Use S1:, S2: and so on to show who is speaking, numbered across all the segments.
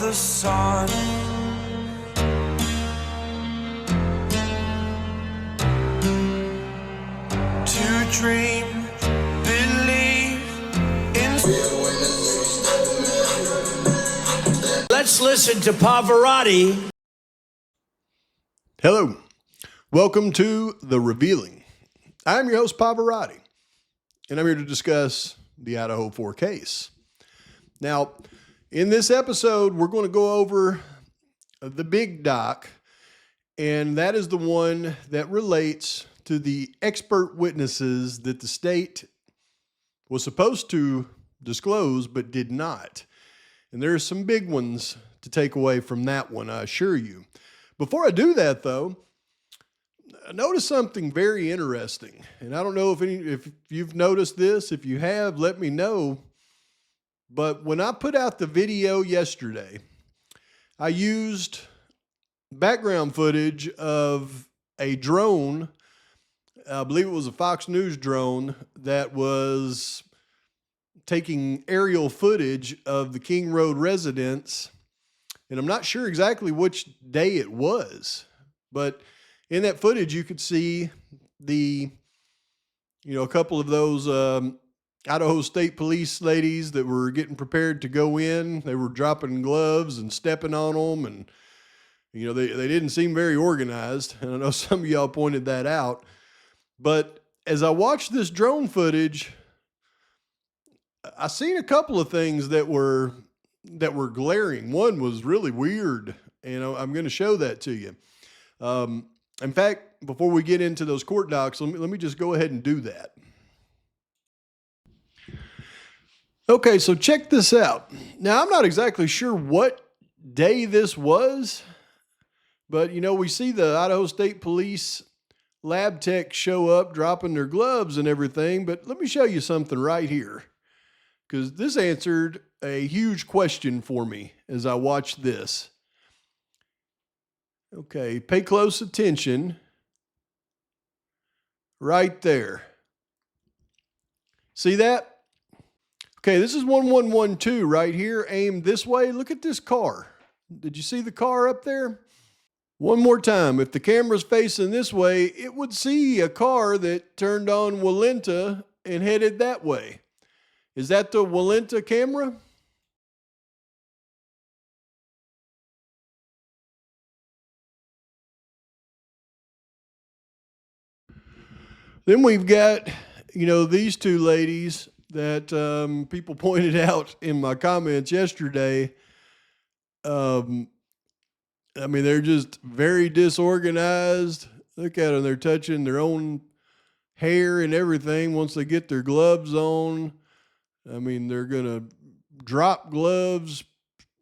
S1: the sun. To dream, believe in.
S2: Let's listen to Pavarotti.
S3: Hello, welcome to The Revealing. I'm your host, Pavarotti, and I'm here to discuss the Idaho 4 case. Now, in this episode, we're going to go over the big doc, and that is the one that relates to the expert witnesses that the state was supposed to disclose but did not. And there are some big ones to take away from that one, I assure you. Before I do that, though, I noticed something very interesting. And I don't know if you've noticed this. If you have, let me know. But when I put out the video yesterday, I used background footage of a drone. I believe it was a Fox News drone that was taking aerial footage of the King Road residence. And I'm not sure exactly which day it was, but in that footage, you could see a couple of those Idaho State Police ladies that were getting prepared to go in. They were dropping gloves and stepping on them, and they didn't seem very organized. And I know some of y'all pointed that out. But as I watched this drone footage, I seen a couple of things that were glaring. One was really weird, and I'm going to show that to you. In fact, before we get into those court docs, let me just go ahead and do that. Okay, so check this out. Now, I'm not exactly sure what day this was, but we see the Idaho State Police lab tech show up dropping their gloves and everything, but let me show you something right here, because this answered a huge question for me as I watched this. Okay, pay close attention. Right there. See that? Okay, this is 1112 right here, aimed this way. Look at this car. Did you see the car up there? One more time. If the camera's facing this way, it would see a car that turned on Walenta and headed that way. Is that the Walenta camera? Then we've got, these two ladies that people pointed out in my comments yesterday. They're just very disorganized. Look at them. They're touching their own hair and everything once they get their gloves on. They're going to drop gloves,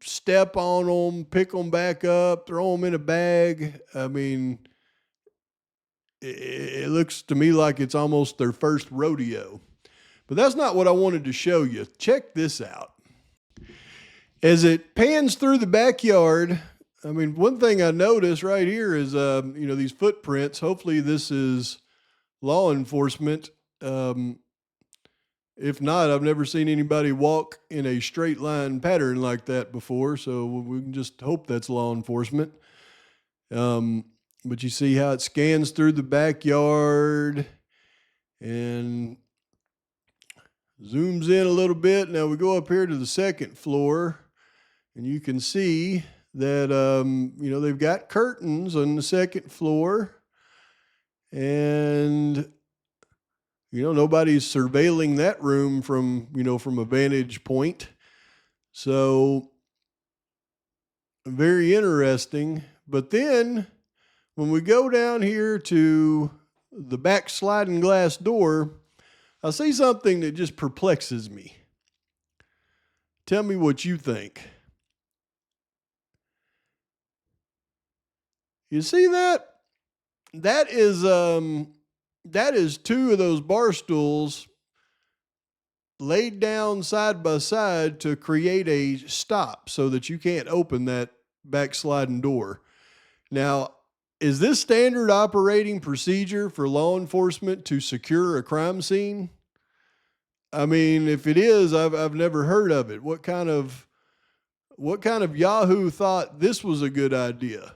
S3: step on them, pick them back up, throw them in a bag. It looks to me like it's almost their first rodeo. But that's not what I wanted to show you. Check this out. As it pans through the backyard, one thing I noticed right here is, these footprints. Hopefully this is law enforcement. If not, I've never seen anybody walk in a straight line pattern like that before, so we can just hope that's law enforcement. But you see how it scans through the backyard and zooms in a little bit. Now we go up here to the second floor, and you can see that, they've got curtains on the second floor, and, nobody's surveilling that room from a vantage point. So very interesting. But then when we go down here to the back sliding glass door, I see something that just perplexes me. Tell me what you think. You see that? That is two of those bar stools laid down side by side to create a stop so that you can't open that back sliding door. Now, is this standard operating procedure for law enforcement to secure a crime scene? If it is, I've never heard of it. What kind of What kind of Yahoo thought this was a good idea?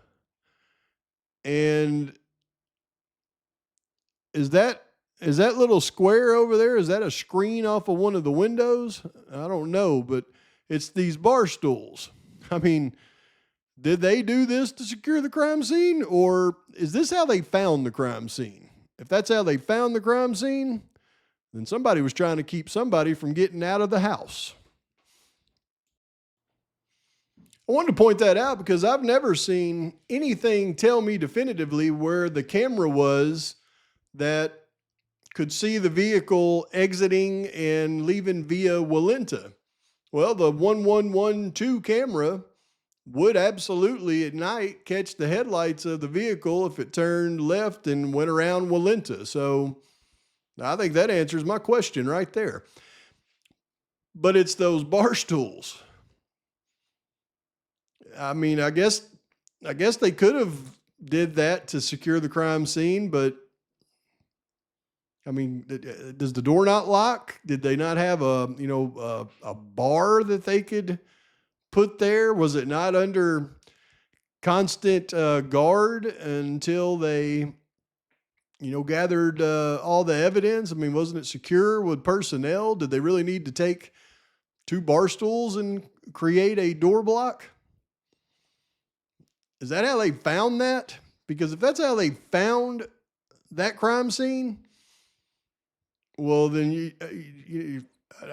S3: And is that little square over there? Is that a screen off of one of the windows? I don't know, but it's these bar stools. I mean, did they do this to secure the crime scene, or is this how they found the crime scene? If that's how they found the crime scene, then somebody was trying to keep somebody from getting out of the house. I wanted to point that out because I've never seen anything tell me definitively where the camera was that could see the vehicle exiting and leaving via Walenta. Well, the 1112 camera would absolutely at night catch the headlights of the vehicle if it turned left and went around Walenta. So I think that answers my question right there. But it's those bar stools. I mean, I guess they could have did that to secure the crime scene, but I mean, does the door not lock? Did they not have a bar that they could put there? Was it not under constant guard until they, gathered all the evidence? I mean, wasn't it secure with personnel? Did they really need to take 2 bar stools and create a door block? Is that how they found that? Because if that's how they found that crime scene, well, then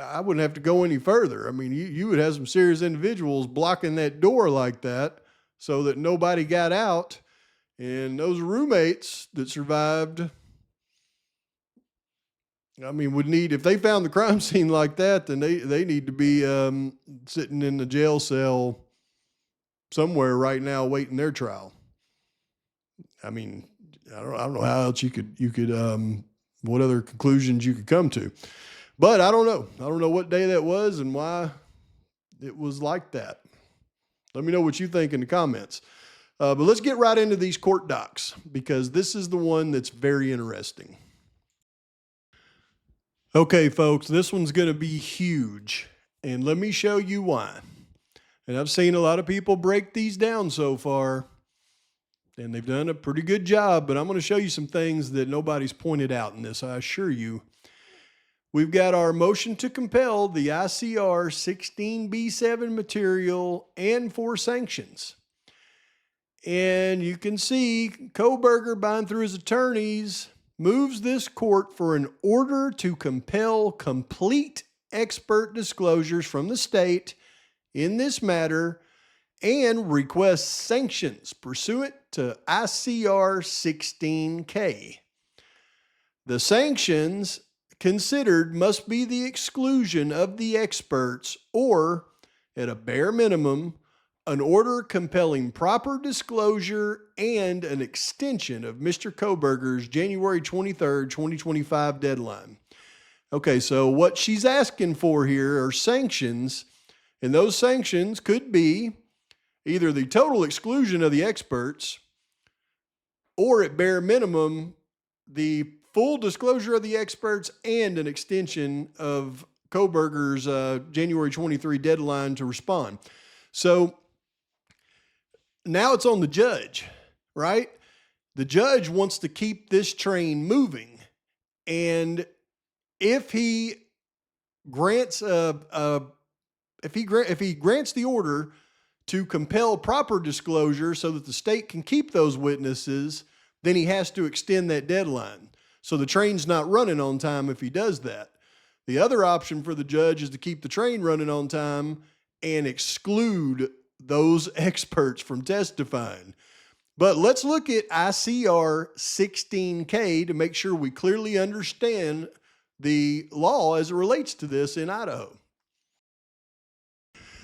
S3: I wouldn't have to go any further. I mean, you would have some serious individuals blocking that door like that so that nobody got out. And those roommates that survived, I mean, would need, if they found the crime scene like that, then they need to be sitting in the jail cell somewhere right now waiting their trial. I mean, I don't know how else you could what other conclusions you could come to. But I don't know. I don't know what day that was and why it was like that. Let me know what you think in the comments. But let's get right into these court docs because this is the one that's very interesting. Okay, folks, this one's going to be huge. And let me show you why. And I've seen a lot of people break these down so far, and they've done a pretty good job, but I'm going to show you some things that nobody's pointed out in this, I assure you. We've got our motion to compel the ICR 16B7 material and 4 sanctions. And you can see Kohberger, buying through his attorneys, moves this court for an order to compel complete expert disclosures from the state in this matter and requests sanctions pursuant to ICR 16K. The sanctions considered must be the exclusion of the experts or, at a bare minimum, an order compelling proper disclosure and an extension of Mr. Kohberger's January 23rd, 2025 deadline. Okay, so what she's asking for here are sanctions, and those sanctions could be either the total exclusion of the experts or, at bare minimum, the full disclosure of the experts and an extension of Kohberger's January 23 deadline to respond. So now it's on the judge, right? The judge wants to keep this train moving. And if he grants if he grants the order to compel proper disclosure so that the state can keep those witnesses, then he has to extend that deadline. So the train's not running on time if he does that. The other option for the judge is to keep the train running on time and exclude those experts from testifying. But let's look at ICR 16K to make sure we clearly understand the law as it relates to this in Idaho.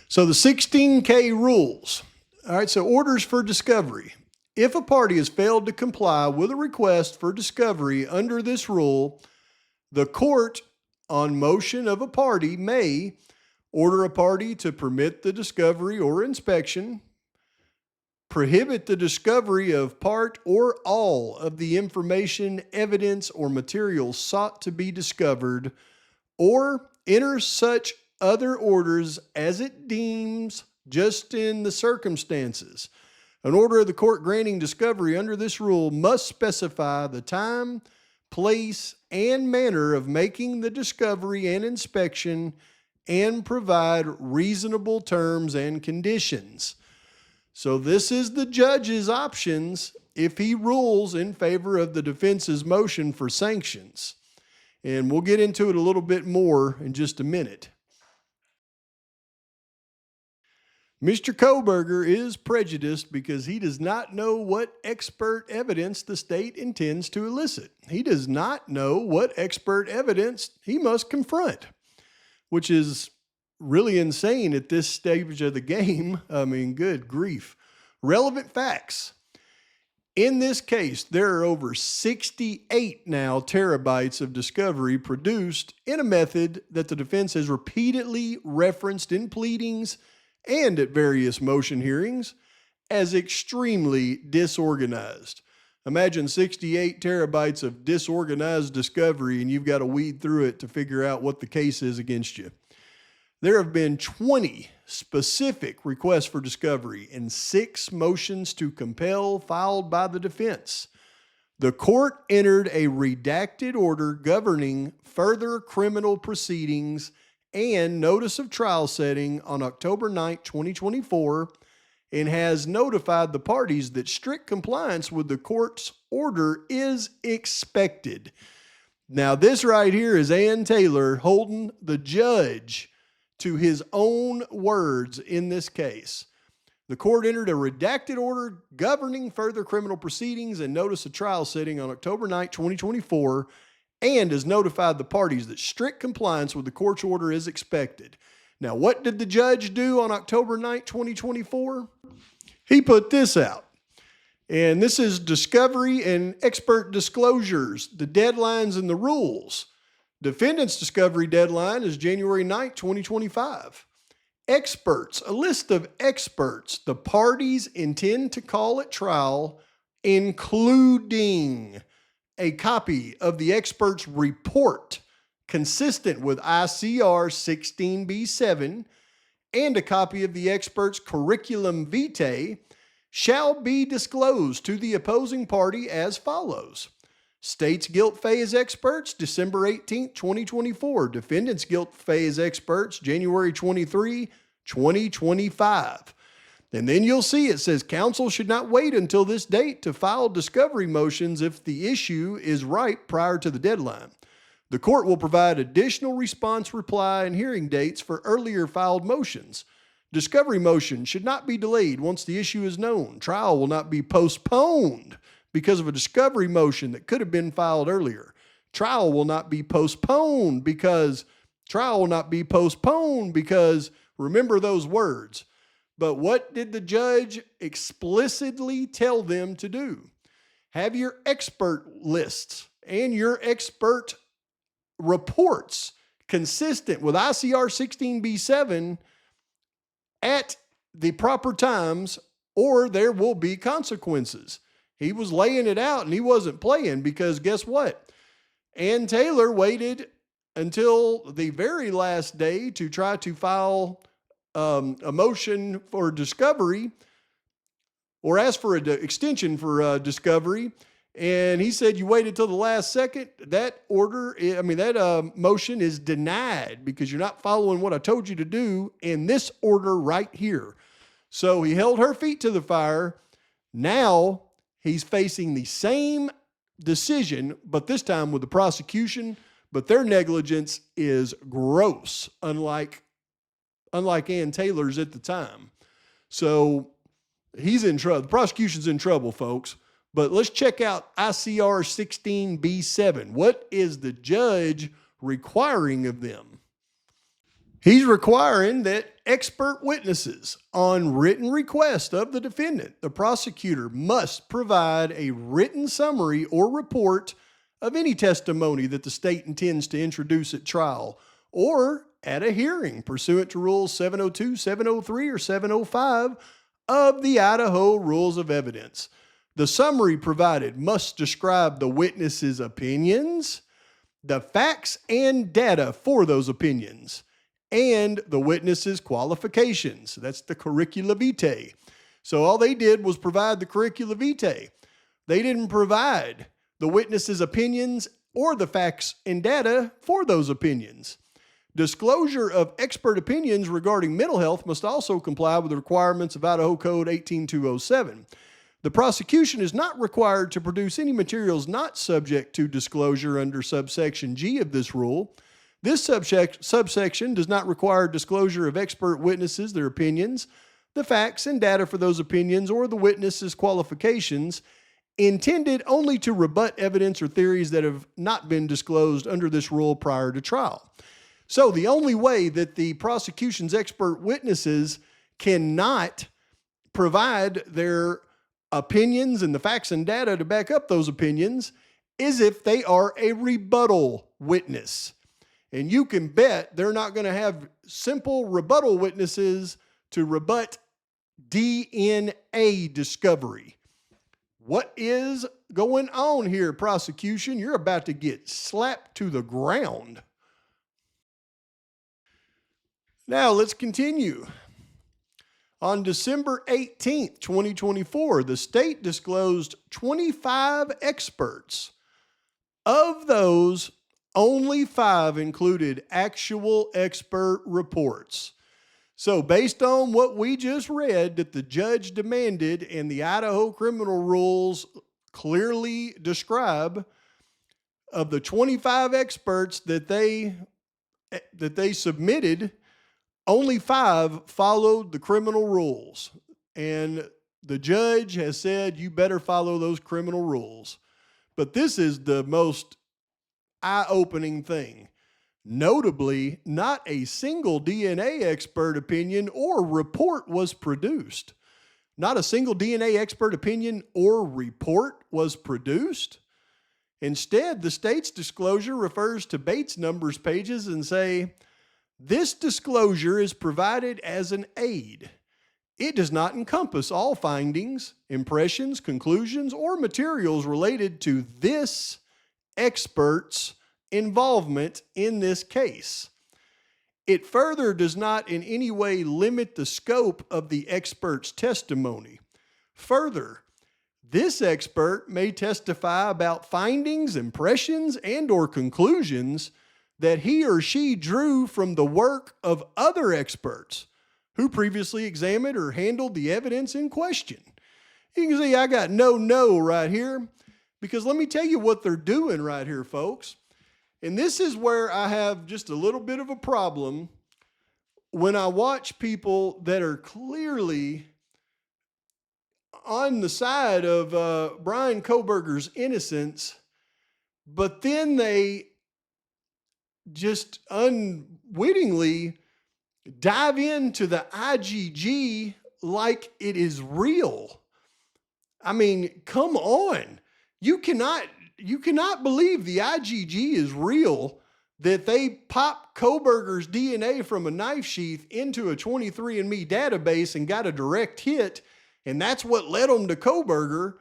S3: So the 16K rules. All right, so orders for discovery. If a party has failed to comply with a request for discovery under this rule, the court, on motion of a party, may order a party to permit the discovery or inspection, prohibit the discovery of part or all of the information, evidence, or materials sought to be discovered, or enter such other orders as it deems just in the circumstances. An order of the court granting discovery under this rule must specify the time, place, and manner of making the discovery and inspection and provide reasonable terms and conditions. So this is the judge's options if he rules in favor of the defense's motion for sanctions. And we'll get into it a little bit more in just a minute. Mr. Kohberger is prejudiced because he does not know what expert evidence the state intends to elicit. He does not know what expert evidence he must confront, which is really insane at this stage of the game. I mean, good grief. Relevant facts. In this case, there are over 68 now terabytes of discovery produced in a method that the defense has repeatedly referenced in pleadings and at various motion hearings as extremely disorganized. Imagine 68 terabytes of disorganized discovery and you've got to weed through it to figure out what the case is against you. There have been 20 specific requests for discovery and 6 motions to compel filed by the defense. The court entered a redacted order governing further criminal proceedings and notice of trial setting on October 9, 2024, and has notified the parties that strict compliance with the court's order is expected. Now, this right here is Ann Taylor holding the judge to his own words in this case. The court entered a redacted order governing further criminal proceedings and notice of trial setting on October 9, 2024, and has notified the parties that strict compliance with the court's order is expected. Now, what did the judge do on October 9, 2024? He put this out. And this is discovery and expert disclosures, the deadlines and the rules. Defendant's discovery deadline is January 9, 2025. Experts, a list of experts the parties intend to call at trial, including a copy of the expert's report consistent with ICR 16b7 and a copy of the expert's curriculum vitae shall be disclosed to the opposing party as follows. State's guilt phase experts, December 18, 2024. Defendant's guilt phase experts, January 23, 2025. And then you'll see it says counsel should not wait until this date to file discovery motions if the issue is ripe prior to the deadline. The court will provide additional response, reply, and hearing dates for earlier filed motions. Discovery motion should not be delayed once the issue is known. Trial will not be postponed because of a discovery motion that could have been filed earlier. Trial will not be postponed because remember those words. But what did the judge explicitly tell them to do? Have your expert lists and your expert reports consistent with ICR 16b7 at the proper times, or there will be consequences. He was laying it out and he wasn't playing because guess what? Ann Taylor waited until the very last day to try to file a motion for discovery or ask for an extension for discovery. And he said, you waited till the last second. That motion is denied because you're not following what I told you to do in this order right here. So he held her feet to the fire. Now he's facing the same decision, but this time with the prosecution, but their negligence is gross, unlike Ann Taylor's at the time. So he's in trouble. The prosecution's in trouble, folks. But let's check out ICR 16b7. What is the judge requiring of them? He's requiring that expert witnesses, on written request of the defendant, the prosecutor must provide a written summary or report of any testimony that the state intends to introduce at trial or at a hearing pursuant to Rules 702, 703, or 705 of the Idaho Rules of Evidence. The summary provided must describe the witness's opinions, the facts and data for those opinions, and the witness's qualifications. That's the curricula vitae. So all they did was provide the curricula vitae. They didn't provide the witness's opinions or the facts and data for those opinions. Disclosure of expert opinions regarding mental health must also comply with the requirements of Idaho Code 18207. The prosecution is not required to produce any materials not subject to disclosure under subsection G of this rule. This subsection does not require disclosure of expert witnesses, their opinions, the facts and data for those opinions, or the witness's qualifications, intended only to rebut evidence or theories that have not been disclosed under this rule prior to trial. So the only way that the prosecution's expert witnesses cannot provide their opinions and the facts and data to back up those opinions is if they are a rebuttal witness. And you can bet they're not going to have simple rebuttal witnesses to rebut DNA discovery. What is going on here, prosecution? You're about to get slapped to the ground. Now, let's continue. On December 18th, 2024, the state disclosed 25 experts. Of those, only 5 included actual expert reports. So based on what we just read that the judge demanded and the Idaho criminal rules clearly describe, of the 25 experts that they submitted, only 5 followed the criminal rules. And the judge has said, you better follow those criminal rules. But this is the most eye-opening thing. Notably, not a single DNA expert opinion or report was produced. Not a single DNA expert opinion or report was produced. Instead, the state's disclosure refers to Bates numbers pages and say, this disclosure is provided as an aid. It does not encompass all findings, impressions, conclusions, or materials related to this expert's involvement in this case. It further does not in any way limit the scope of the expert's testimony. Further, this expert may testify about findings, impressions, and/or conclusions that he or she drew from the work of other experts who previously examined or handled the evidence in question. You can see I got no right here, because let me tell you what they're doing right here, folks. And this is where I have just a little bit of a problem when I watch people that are clearly on the side of Bryan Kohberger's innocence, but then they just unwittingly dive into the IGG like it is real. I mean, come on. You cannot believe the IGG is real, that they popped Kohberger's DNA from a knife sheath into a 23andMe database and got a direct hit, and that's what led them to Kohberger.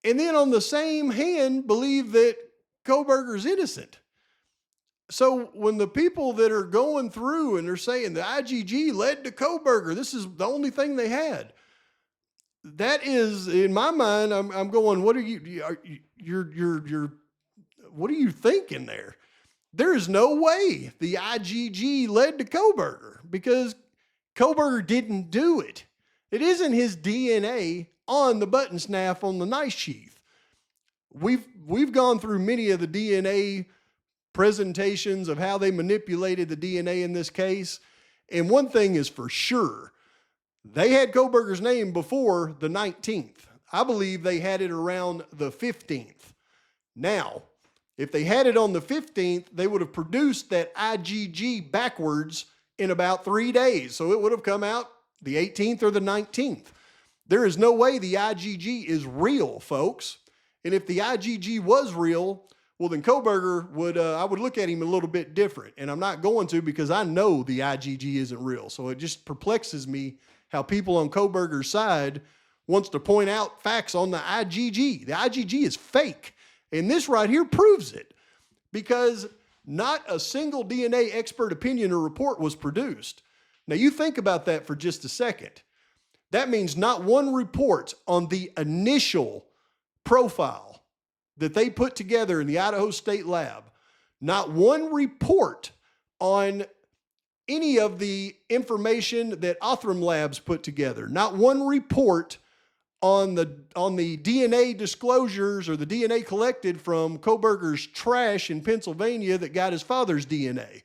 S3: And then on the same hand, believe that Kohberger's innocent. So when the people that are going through and they're saying the IGG led to Kohberger, this is the only thing they had. That is, in my mind, I'm going, what are what are you thinking there? There is no way the IGG led to Kohberger, because Kohberger didn't do it. It isn't his DNA on the button snap on the knife sheath. We've gone through many of the DNA presentations of how they manipulated the DNA in this case. And one thing is for sure, they had Kohberger's name before the 19th. I believe they had it around the 15th. Now, if they had it on the 15th, they would have produced that IGG backwards in about 3 days. So it would have come out the 18th or the 19th. There is no way the IGG is real, folks. And if the IGG was real, well, then Kohberger would, I would look at him a little bit different. And I'm not going to, because I know the IGG isn't real. So it just perplexes me how people on Kohberger's side wants to point out facts on the IGG. The IGG is fake. And this right here proves it, because Not a single DNA expert opinion or report was produced. Now you think about that for just a second. That means not one report on the initial profile that they put together in the Idaho State Lab, not one report on any of the information that Othram Labs put together, not one report on the DNA disclosures or the DNA collected from Kohberger's trash in Pennsylvania that got his father's DNA.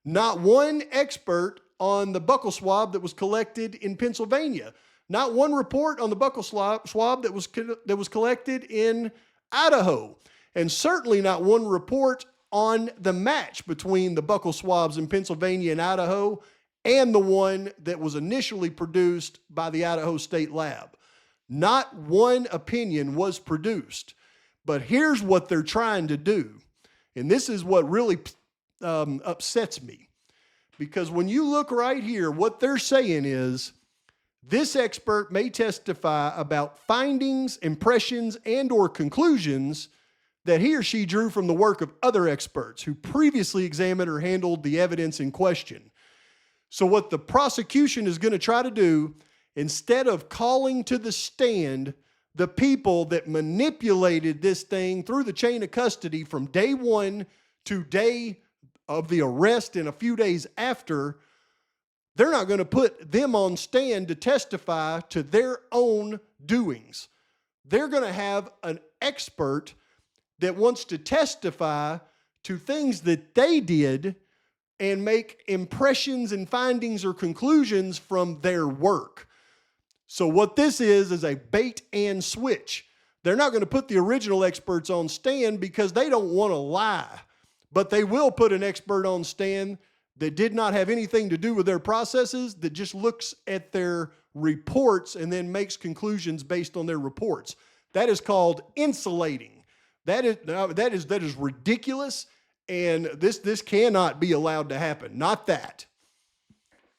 S3: Not one expert on the buccal swab that was collected in Pennsylvania. Not one report on the buccal swab that was collected in Idaho. And certainly not one report on the match between the buccal swabs in Pennsylvania and Idaho and the one that was initially produced by the Idaho State Lab. Not one opinion was produced. But here's what they're trying to do. And this is what really upsets me. Because when you look right here, what they're saying is, this expert may testify about findings, impressions, and or conclusions that he or she drew from the work of other experts who previously examined or handled the evidence in question. So what the prosecution is going to try to do, instead of calling to the stand the people that manipulated this thing through the chain of custody from day one to day of the arrest and a few days after, they're not going to put them on stand to testify to their own doings. They're going to have an expert that wants to testify to things that they did and make impressions and findings or conclusions from their work. So what this is a bait and switch. They're not going to put the original experts on stand because they don't want to lie. But they will put an expert on stand that did not have anything to do with their processes, that just looks at their reports and then makes conclusions based on their reports. That is called insulating. That is ridiculous, and this cannot be allowed to happen. Not that.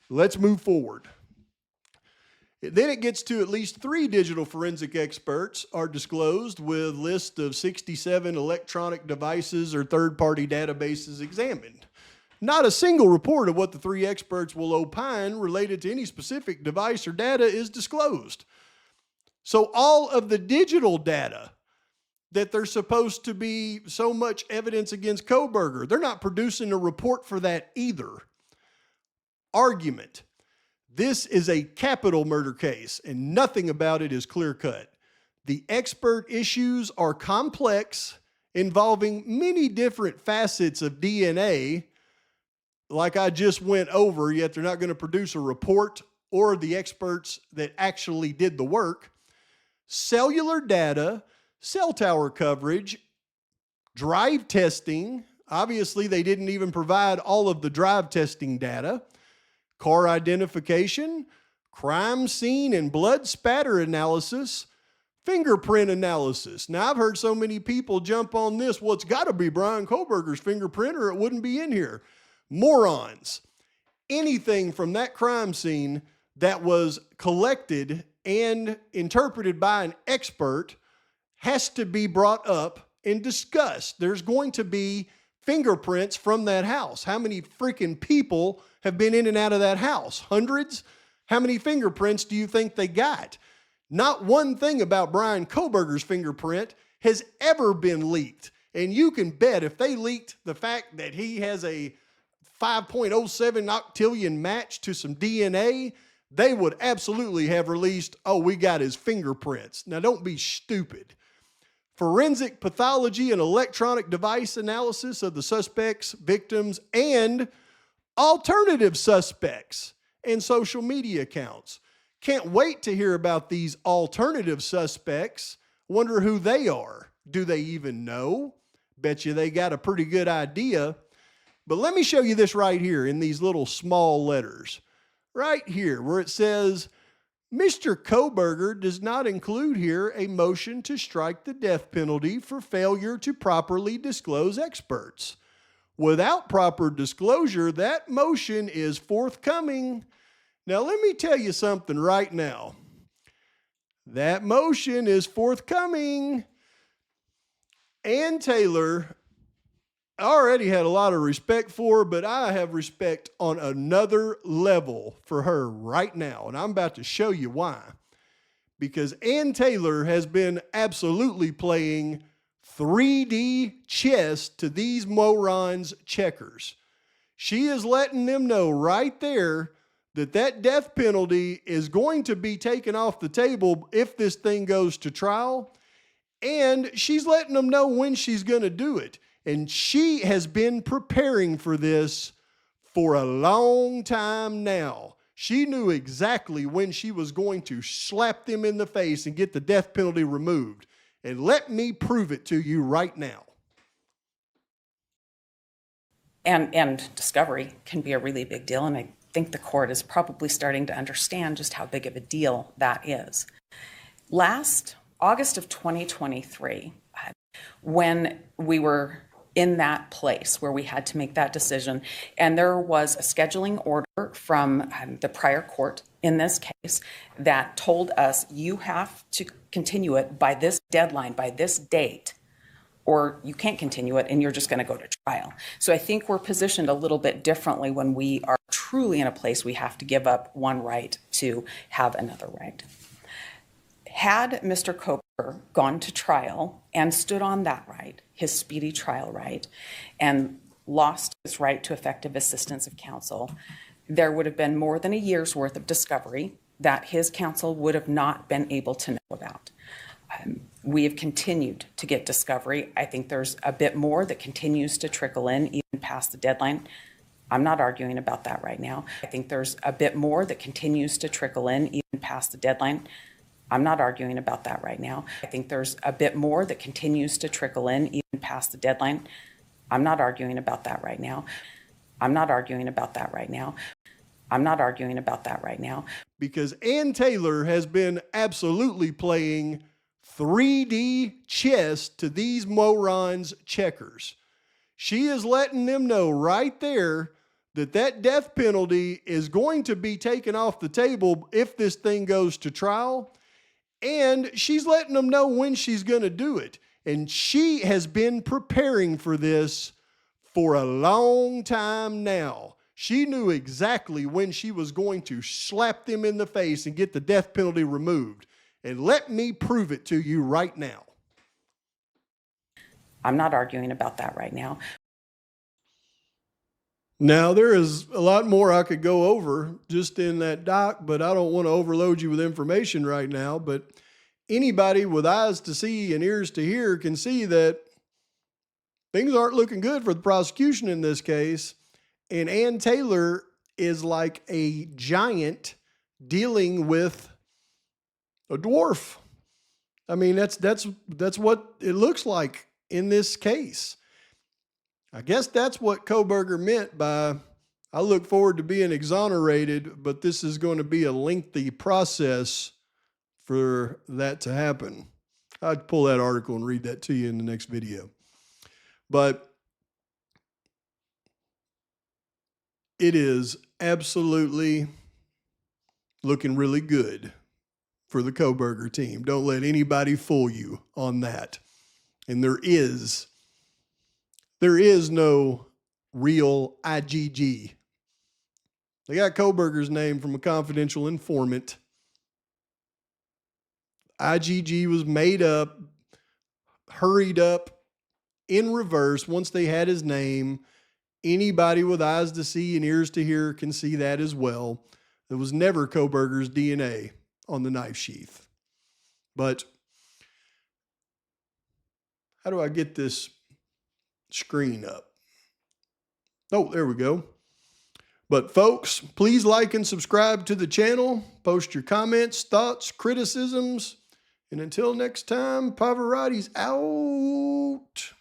S3: Let's move forward. Then it gets to at least 3 digital forensic experts are disclosed with list of 67 electronic devices or third-party databases examined. Not a single report of what the 3 experts will opine related to any specific device or data is disclosed. So all of the digital data that there's supposed to be so much evidence against Kohberger, they're not producing a report for that either. Argument. This is a capital murder case, and nothing about it is clear-cut. The expert issues are complex, involving many different facets of DNA, like I just went over, yet they're not going to produce a report or the experts that actually did the work. Cellular data, cell tower coverage, drive testing. Obviously, they didn't even provide all of the drive testing data. Car identification, crime scene and blood spatter analysis, fingerprint analysis. Now, I've heard so many people jump on this, well, it's got to be Bryan Kohberger's fingerprint or it wouldn't be in here. Morons. Anything from that crime scene that was collected and interpreted by an expert has to be brought up and discussed. There's going to be fingerprints from that house. How many freaking people have been in and out of that house? Hundreds? How many fingerprints do you think they got? Not one thing about Bryan Kohberger's fingerprint has ever been leaked. And you can bet if they leaked the fact that he has a 5.07 octillion match to some DNA, they would absolutely have released, oh, we got his fingerprints. Now, don't be stupid. Forensic pathology and electronic device analysis of the suspects, victims, and alternative suspects and social media accounts. Can't wait to hear about these alternative suspects. Wonder who they are. Do they even know? Bet you they got a pretty good idea. But let me show you this right here in these little small letters. Right here where it says, Mr. Kohberger does not include here a motion to strike the death penalty for failure to properly disclose experts. Without proper disclosure, that motion is forthcoming. Now, let me tell you something right now. That motion is forthcoming. Ann Taylor I already had a lot of respect for her, but I have respect on another level for her right now. And I'm about to show you why. Because Ann Taylor has been absolutely playing 3D chess to these morons' checkers. She is letting them know right there that that death penalty is going to be taken off the table if this thing goes to trial. And she's letting them know when she's going to do it. And she has been preparing for this for a long time now. She knew exactly when she was going to slap them in the face and get the death penalty removed. And let me prove it to you right now.
S4: And discovery can be a really big deal, and I think the court is probably starting to understand just how big of a deal that is. Last August of 2023, when we were in that place where we had to make that decision, and there was a scheduling order from the prior court in this case that told us you have to continue it by this deadline, by this date, or you can't continue it and you're just going to go to trial. So I think we're positioned a little bit differently when we are truly in a place we have to give up one right to have another right. Had Mr. Kohberger gone to trial and stood on that right, his speedy trial right, and lost his right to effective assistance of counsel, there would have been more than a year's worth of discovery that his counsel would have not been able to know about. We have continued to get discovery. I think there's a bit more that continues to trickle in even past the deadline. I'm not arguing about that right now. I think there's a bit more that continues to trickle in even past the deadline. I'm not arguing about that right now. I think there's a bit more that continues to trickle in even past the deadline. I'm not arguing about that right now. I'm not arguing about that right now. I'm not arguing about that right now.
S3: Because Ann Taylor has been absolutely playing 3D chess to these morons' checkers. She is letting them know right there that that death penalty is going to be taken off the table if this thing goes to trial. And she's letting them know when she's going to do it. And she has been preparing for this for a long time now. She knew exactly when she was going to slap them in the face and get the death penalty removed. And let me prove it to you right now.
S4: I'm not arguing about that right now.
S3: Now, there is a lot more I could go over just in that doc, but I don't want to overload you with information right now. But anybody with eyes to see and ears to hear can see that things aren't looking good for the prosecution in this case. And Ann Taylor is like a giant dealing with a dwarf. I mean, that's what it looks like in this case. I guess that's what Kohberger meant by, I look forward to being exonerated, but this is going to be a lengthy process for that to happen. I'd pull that article and read that to you in the next video. But it is absolutely looking really good for the Kohberger team. Don't let anybody fool you on that. And there is no real IGG. They got Kohberger's name from a confidential informant. IGG was made up, hurried up in reverse once they had his name. Anybody with eyes to see and ears to hear can see that as well. There was never Kohberger's DNA on the knife sheath. But how do I get this screen up? Oh, there we go. But folks, please like and subscribe to the channel. Post your comments, thoughts, criticisms. And until next time, Pavarotti's out.